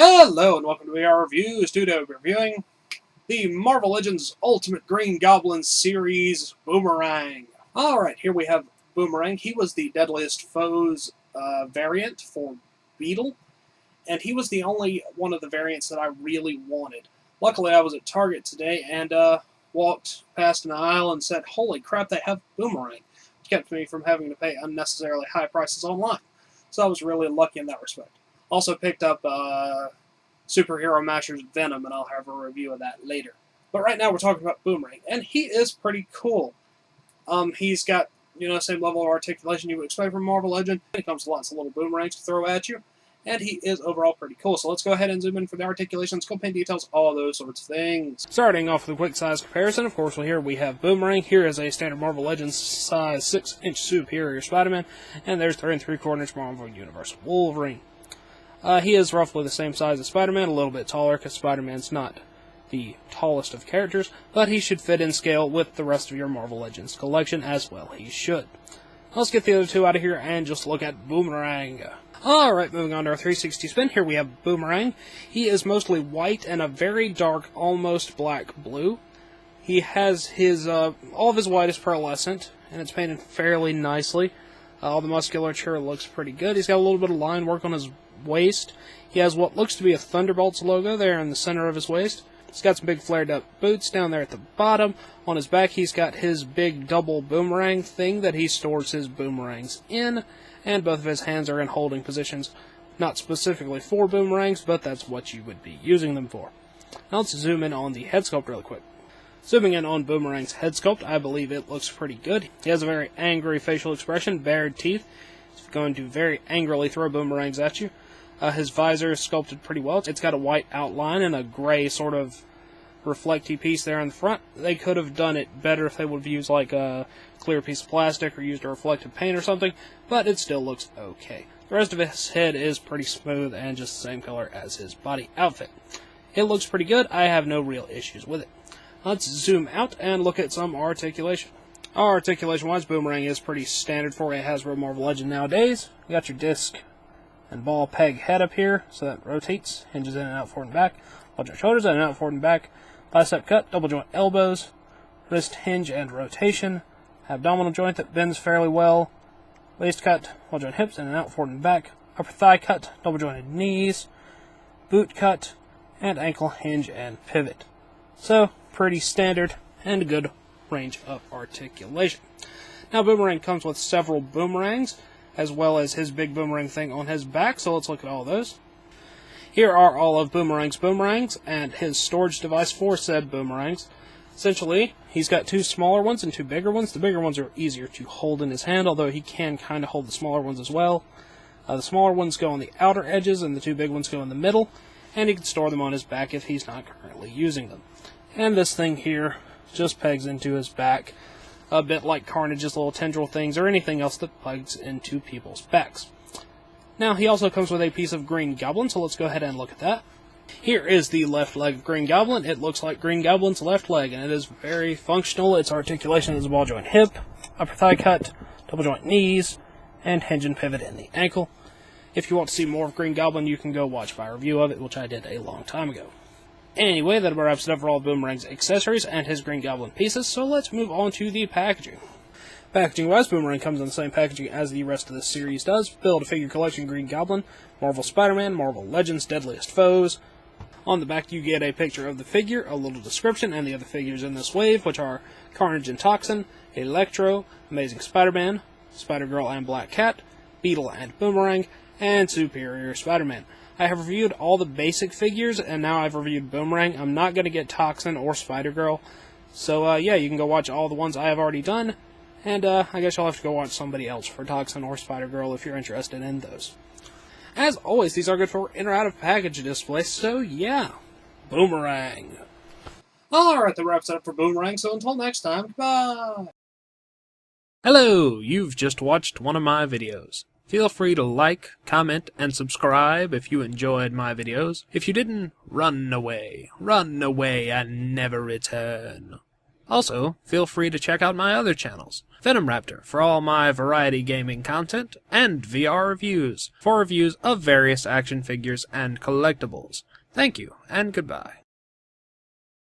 Hello and welcome to VR Reviews. Today we'll be reviewing the Marvel Legends Ultimate Green Goblin series, Boomerang. Alright, here we have Boomerang. He was the Deadliest Foes variant for Beetle, and he was the only one of the variants that I really wanted. Luckily I was at Target today and walked past an aisle and said, holy crap, they have Boomerang. It kept me from having to pay unnecessarily high prices online. So I was really lucky in that respect. Also picked up Superhero Mashers Venom, and I'll have a review of that later. But right now we're talking about Boomerang, and he is pretty cool. He's got, same level of articulation you would expect from Marvel Legend. He comes with lots of little boomerangs to throw at you, and he is overall pretty cool. So let's go ahead and zoom in for the articulation, scope paint details, all those sorts of things. Starting off with a quick size comparison, of course, here we have Boomerang. Here is a standard Marvel Legends size 6-inch Superior Spider-Man, and there's 3 3/4-inch Marvel Universal Wolverine. He is roughly the same size as Spider-Man, a little bit taller because Spider-Man's not the tallest of characters, but he should fit in scale with the rest of your Marvel Legends collection as well. He should. Let's get the other two out of here and just look at Boomerang. Alright, moving on to our 360 spin. Here we have Boomerang. He is mostly white and a very dark, almost black blue. He has his, all of his white is pearlescent, and it's painted fairly nicely. All the musculature looks pretty good. He's got a little bit of line work on his waist. He has what looks to be a Thunderbolts logo there in the center of his waist. He's got some big flared up boots down there at the bottom. On his back he's got his big double boomerang thing that he stores his boomerangs in, and both of his hands are in holding positions, not specifically for boomerangs, but that's what you would be using them for. Now let's zoom in on the head sculpt really quick. Zooming in on Boomerang's head sculpt, I believe it looks pretty good. He has a very angry facial expression, bared teeth. He's going to very angrily throw boomerangs at you. His visor is sculpted pretty well. It's got a white outline and a gray sort of reflecty piece there in the front. They could have done it better if they would have used like a clear piece of plastic or used a reflective paint or something, but it still looks okay. The rest of his head is pretty smooth and just the same color as his body outfit. It looks pretty good. I have no real issues with it. Let's zoom out and look at some articulation. Articulation-wise, Boomerang is pretty standard for a Hasbro Marvel Legend nowadays. You got your disc and ball peg head up here, so that rotates, hinges in and out, forward and back. Ball joint shoulders, in and out, forward and back. Bicep cut, double joint elbows, wrist hinge and rotation. Abdominal joint that bends fairly well. Waist cut, ball joint hips, in and out, forward and back. Upper thigh cut, double jointed knees. Boot cut, and ankle hinge and pivot. So, pretty standard and a good range of articulation. Now, Boomerang comes with several boomerangs, as well as his big boomerang thing on his back, so let's look at all those. Here are all of Boomerang's boomerangs, and his storage device for said boomerangs. Essentially, he's got 2 smaller ones and 2 bigger ones. The bigger ones are easier to hold in his hand, although he can kind of hold the smaller ones as well. The smaller ones go on the outer edges, and the 2 big ones go in the middle, and he can store them on his back if he's not currently using them. And this thing here just pegs into his back, a bit like Carnage's little tendril things or anything else that plugs into people's backs. Now, he also comes with a piece of Green Goblin, so let's go ahead and look at that. Here is the left leg of Green Goblin. It looks like Green Goblin's left leg, and it is very functional. Its articulation is a ball joint hip, upper thigh cut, double joint knees, and hinge and pivot in the ankle. If you want to see more of Green Goblin, you can go watch my review of it, which I did a long time ago. Anyway, that wraps it up for all Boomerang's accessories and his Green Goblin pieces, so let's move on to the packaging. Packaging-wise, Boomerang comes in the same packaging as the rest of the series does. Build-A-Figure Collection Green Goblin, Marvel Spider-Man, Marvel Legends Deadliest Foes. On the back you get a picture of the figure, a little description, and the other figures in this wave, which are Carnage and Toxin, Electro, Amazing Spider-Man, Spider-Girl and Black Cat, Beetle and Boomerang, and Superior Spider-Man. I have reviewed all the basic figures, and now I've reviewed Boomerang. I'm not going to get Toxin or Spider-Girl. So, yeah, you can go watch all the ones I have already done. And, I guess you'll have to go watch somebody else for Toxin or Spider-Girl if you're interested in those. As always, these are good for in or out of package display, so, yeah. Boomerang. Alright, that wraps it up for Boomerang, so until next time, goodbye! Hello, you've just watched one of my videos. Feel free to like, comment, and subscribe if you enjoyed my videos. If you didn't, run away and never return. Also, feel free to check out my other channels, Venom Raptor for all my variety gaming content, and VR Reviews for reviews of various action figures and collectibles. Thank you, and goodbye.